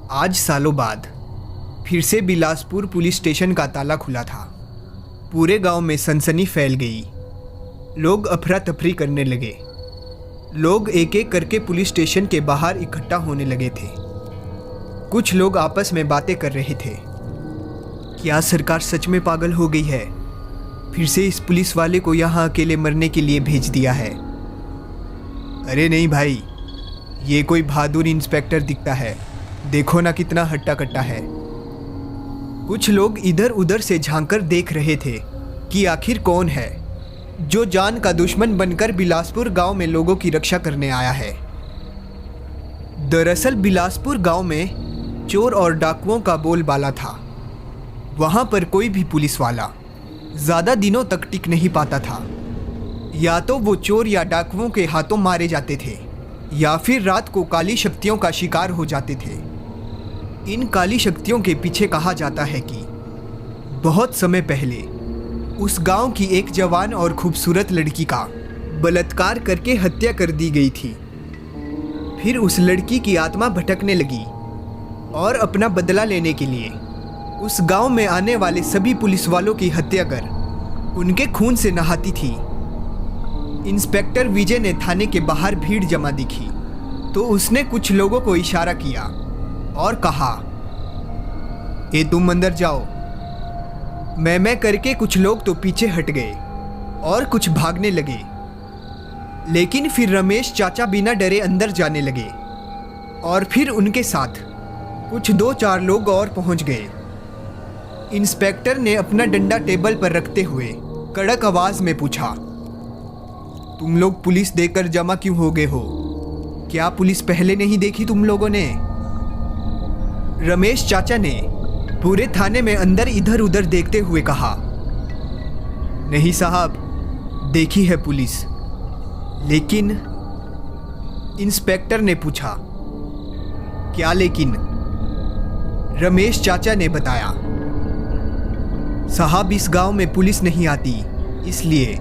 आज सालों बाद फिर से बिलासपुर पुलिस स्टेशन का ताला खुला था। पूरे गांव में सनसनी फैल गई। लोग अफरा तफरी करने लगे। लोग एक एक करके पुलिस स्टेशन के बाहर इकट्ठा होने लगे थे। कुछ लोग आपस में बातें कर रहे थे। क्या सरकार सच में पागल हो गई है? फिर से इस पुलिस वाले को यहाँ अकेले मरने के लिए भेज दिया है। अरे नहीं भाई, ये कोई बहादुर इंस्पेक्टर दिखता है। देखो ना कितना हट्टा कट्टा है। कुछ लोग इधर उधर से झांककर देख रहे थे कि आखिर कौन है जो जान का दुश्मन बनकर बिलासपुर गांव में लोगों की रक्षा करने आया है। दरअसल बिलासपुर गांव में चोर और डाकुओं का बोलबाला था। वहां पर कोई भी पुलिस वाला ज़्यादा दिनों तक टिक नहीं पाता था। या तो वो चोर या डाकुओं के हाथों मारे जाते थे या फिर रात को काली शक्तियों का शिकार हो जाते थे। इन काली शक्तियों के पीछे कहा जाता है कि बहुत समय पहले उस गांव की एक जवान और खूबसूरत लड़की का बलात्कार करके हत्या कर दी गई थी। फिर उस लड़की की आत्मा भटकने लगी और अपना बदला लेने के लिए उस गांव में आने वाले सभी पुलिस वालों की हत्या कर उनके खून से नहाती थी। इंस्पेक्टर विजय ने थाने के बाहर भीड़ जमा दिखी तो उसने कुछ लोगों को इशारा किया और कहा, ए तुम अंदर जाओ। मैं करके कुछ लोग तो पीछे हट गए और कुछ भागने लगे। लेकिन फिर रमेश चाचा बिना डरे अंदर जाने लगे और फिर उनके साथ कुछ 2-4 लोग और पहुंच गए। इंस्पेक्टर ने अपना डंडा टेबल पर रखते हुए कड़क आवाज में पूछा, तुम लोग पुलिस देकर जमा क्यों हो गए हो? क्या पुलिस पहले नहीं देखी तुम लोगों ने? रमेश चाचा ने पूरे थाने में अंदर इधर उधर देखते हुए कहा, नहीं साहब, देखी है पुलिस। लेकिन इंस्पेक्टर ने पूछा, क्या लेकिन? रमेश चाचा ने बताया, साहब इस गांव में पुलिस नहीं आती, इसलिए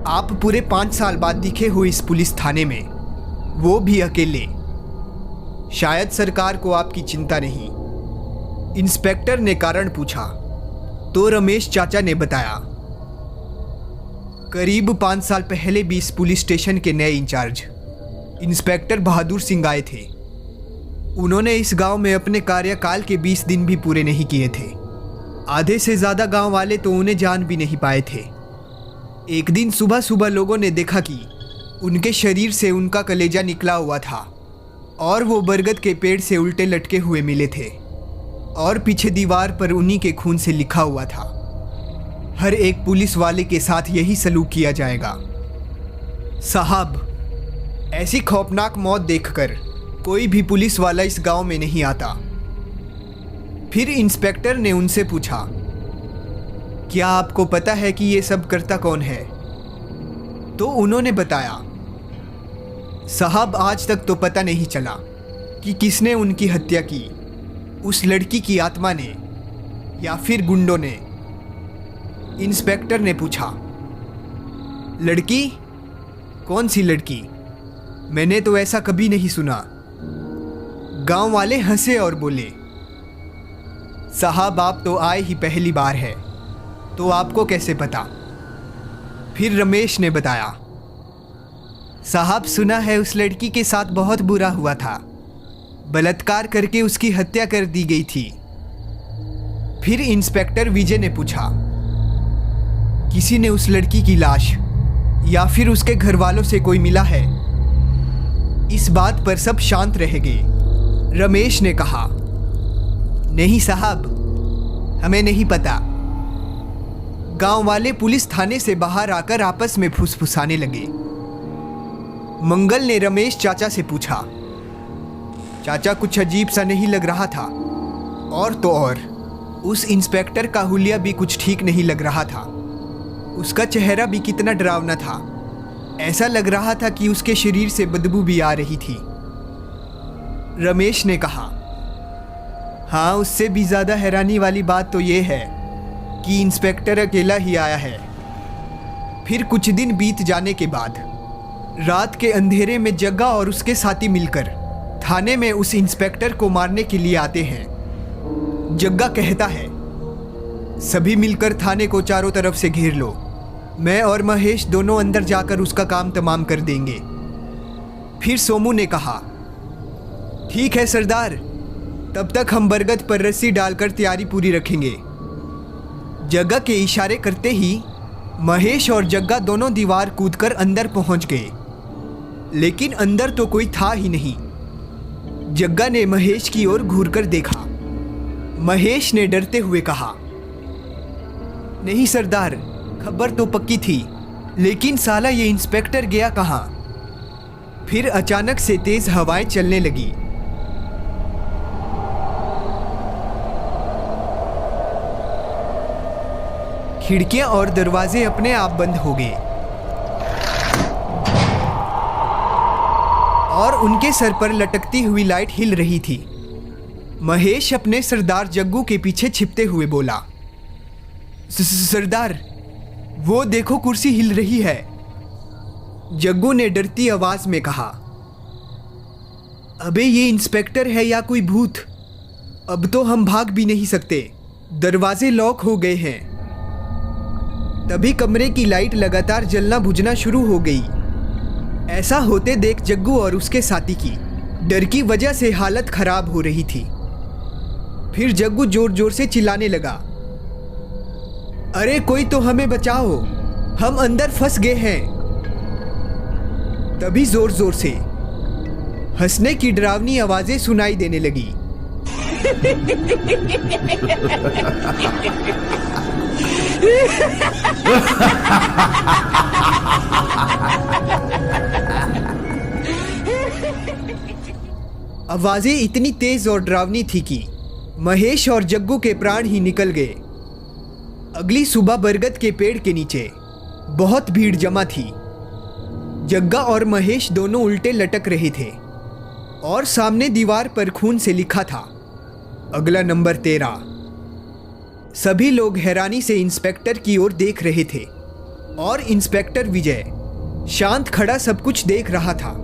आप पूरे 5 साल बाद दिखे हो इस पुलिस थाने में, वो भी अकेले। शायद सरकार को आपकी चिंता नहीं। इंस्पेक्टर ने कारण पूछा तो रमेश चाचा ने बताया, करीब 5 साल पहले भी इस पुलिस स्टेशन के नए इंचार्ज इंस्पेक्टर बहादुर सिंह आए थे। उन्होंने इस गांव में अपने कार्यकाल के 20 दिन भी पूरे नहीं किए थे। आधे से ज़्यादा गांव वाले तो उन्हें जान भी नहीं पाए थे। एक दिन सुबह सुबह लोगों ने देखा कि उनके शरीर से उनका कलेजा निकला हुआ था और वो बरगद के पेड़ से उल्टे लटके हुए मिले थे और पीछे दीवार पर उन्हीं के खून से लिखा हुआ था, हर एक पुलिस वाले के साथ यही सलूक किया जाएगा। साहब, ऐसी खौफनाक मौत देखकर कोई भी पुलिस वाला इस गांव में नहीं आता। फिर इंस्पेक्टर ने उनसे पूछा, क्या आपको पता है कि ये सब करता कौन है? तो उन्होंने बताया, साहब आज तक तो पता नहीं चला कि किसने उनकी हत्या की, उस लड़की की आत्मा ने या फिर गुंडों ने। इंस्पेक्टर ने पूछा, लड़की? कौन सी लड़की? मैंने तो ऐसा कभी नहीं सुना। गांव वाले हंसे और बोले, साहब आप तो आए ही पहली बार है, तो आपको कैसे पता? फिर रमेश ने बताया, साहब सुना है उस लड़की के साथ बहुत बुरा हुआ था, बलात्कार करके उसकी हत्या कर दी गई थी। फिर इंस्पेक्टर विजय ने पूछा, किसी ने उस लड़की की लाश या फिर उसके घर वालों से कोई मिला है? इस बात पर सब शांत रह गए। रमेश ने कहा, नहीं साहब, हमें नहीं पता। गांव वाले पुलिस थाने से बाहर आकर आपस में फुसफुसाने लगे। मंगल ने रमेश चाचा से पूछा, चाचा कुछ अजीब सा नहीं लग रहा था? और तो और उस इंस्पेक्टर का हुलिया भी कुछ ठीक नहीं लग रहा था। उसका चेहरा भी कितना डरावना था। ऐसा लग रहा था कि उसके शरीर से बदबू भी आ रही थी। रमेश ने कहा, हाँ, उससे भी ज़्यादा हैरानी वाली बात तो ये है कि इंस्पेक्टर अकेला ही आया है। फिर कुछ दिन बीत जाने के बाद रात के अंधेरे में जग्गा और उसके साथी मिलकर थाने में उस इंस्पेक्टर को मारने के लिए आते हैं। जग्गा कहता है, सभी मिलकर थाने को चारों तरफ से घेर लो। मैं और महेश दोनों अंदर जाकर उसका काम तमाम कर देंगे। फिर सोमू ने कहा, ठीक है सरदार, तब तक हम बरगद पर रस्सी डालकर तैयारी पूरी रखेंगे। जग्गा के इशारे करते ही महेश और जग्गा दोनों दीवार कूदकर अंदर पहुंच गए, लेकिन अंदर तो कोई था ही नहीं। जग्गा ने महेश की ओर घूरकर देखा। महेश ने डरते हुए कहा, नहीं सरदार, खबर तो पक्की थी, लेकिन साला ये इंस्पेक्टर गया कहाँ? फिर अचानक से तेज हवाएं चलने लगी। खिड़कियां और दरवाजे अपने आप बंद हो गए और उनके सर पर लटकती हुई लाइट हिल रही थी। महेश अपने सरदार जग्गू के पीछे छिपते हुए बोला, सरदार, वो देखो कुर्सी हिल रही है। जग्गू ने डरती आवाज में कहा, अबे ये इंस्पेक्टर है या कोई भूत? अब तो हम भाग भी नहीं सकते, दरवाजे लॉक हो गए हैं। तभी कमरे की लाइट लगातार जलना बुझना शुरू हो गई। ऐसा होते देख जग्गू और उसके साथी की डर की वजह से हालत खराब हो रही थी। फिर जग्गू जोर जोर से चिल्लाने लगा, अरे कोई तो हमें बचाओ, हम अंदर फंस गए हैं। तभी जोर जोर से हंसने की डरावनी आवाजें सुनाई देने लगी। आवाजें इतनी तेज और डरावनी थी कि महेश और जग्गू के प्राण ही निकल गए। अगली सुबह बरगद के पेड़ के नीचे बहुत भीड़ जमा थी। जग्गा और महेश दोनों उल्टे लटक रहे थे और सामने दीवार पर खून से लिखा था, अगला नंबर 13। सभी लोग हैरानी से इंस्पेक्टर की ओर देख रहे थे और इंस्पेक्टर विजय शांत खड़ा सब कुछ देख रहा था।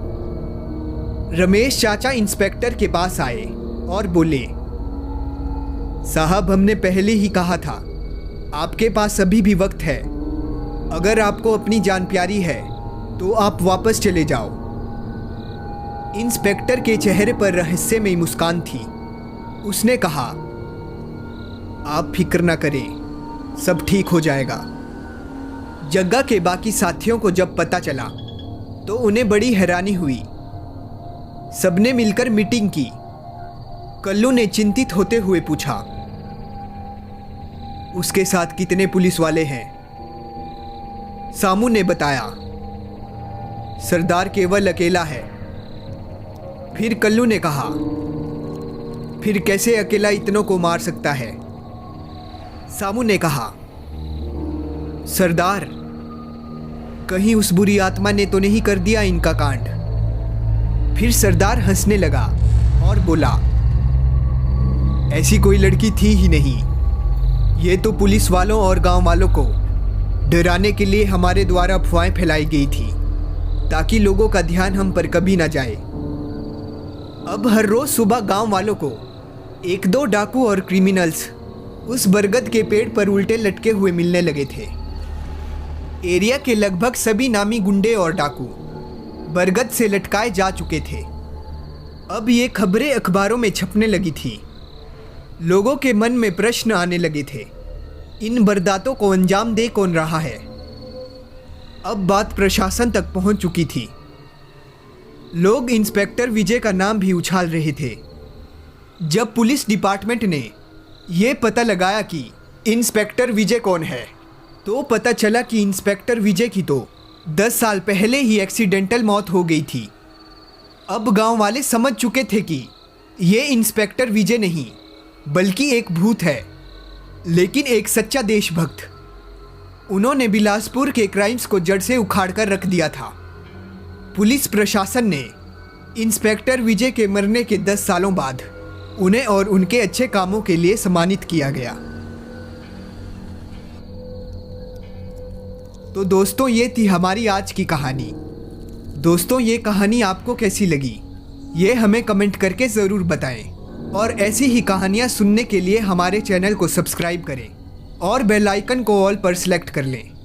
रमेश चाचा इंस्पेक्टर के पास आए और बोले, साहब, हमने पहले ही कहा था, आपके पास अभी भी वक्त है। अगर आपको अपनी जान प्यारी है तो आप वापस चले जाओ। इंस्पेक्टर के चेहरे पर रहस्यमयी मुस्कान थी। उसने कहा, आप फिक्र ना करें, सब ठीक हो जाएगा। जग्गा के बाकी साथियों को जब पता चला तो उन्हें बड़ी हैरानी हुई। सबने मिलकर मीटिंग की। कल्लू ने चिंतित होते हुए पूछा, उसके साथ कितने पुलिस वाले हैं? सामू ने बताया, सरदार केवल अकेला है। फिर कल्लू ने कहा, फिर कैसे अकेला इतनों को मार सकता है? सामू ने कहा, सरदार, कहीं उस बुरी आत्मा ने तो नहीं कर दिया इनका कांड? फिर सरदार हंसने लगा और बोला, ऐसी कोई लड़की थी ही नहीं। ये तो पुलिस वालों और गांव वालों को डराने के लिए हमारे द्वारा अफवाहें फैलाई गई थी ताकि लोगों का ध्यान हम पर कभी ना जाए। अब हर रोज सुबह गांव वालों को 1-2 डाकू और क्रिमिनल्स उस बरगद के पेड़ पर उल्टे लटके हुए मिलने लगे थे। एरिया के लगभग सभी नामी गुंडे और डाकू बरगद से लटकाए जा चुके थे। अब ये खबरें अखबारों में छपने लगी थी। लोगों के मन में प्रश्न आने लगे थे, इन बरदातों को अंजाम दे कौन रहा है? अब बात प्रशासन तक पहुंच चुकी थी। लोग इंस्पेक्टर विजय का नाम भी उछाल रहे थे। जब पुलिस डिपार्टमेंट ने यह पता लगाया कि इंस्पेक्टर विजय कौन है, तो पता चला कि इंस्पेक्टर विजय की तो 10 साल पहले ही एक्सीडेंटल मौत हो गई थी। अब गांव वाले समझ चुके थे कि ये इंस्पेक्टर विजय नहीं बल्कि एक भूत है, लेकिन एक सच्चा देशभक्त। उन्होंने बिलासपुर के क्राइम्स को जड़ से उखाड़ कर रख दिया था। पुलिस प्रशासन ने इंस्पेक्टर विजय के मरने के 10 सालों बाद उन्हें और उनके अच्छे कामों के लिए सम्मानित किया गया। तो दोस्तों, ये थी हमारी आज की कहानी। दोस्तों, ये कहानी आपको कैसी लगी ये हमें कमेंट करके ज़रूर बताएं और ऐसी ही कहानियाँ सुनने के लिए हमारे चैनल को सब्सक्राइब करें और बेल आइकन को ऑल पर सेलेक्ट कर लें।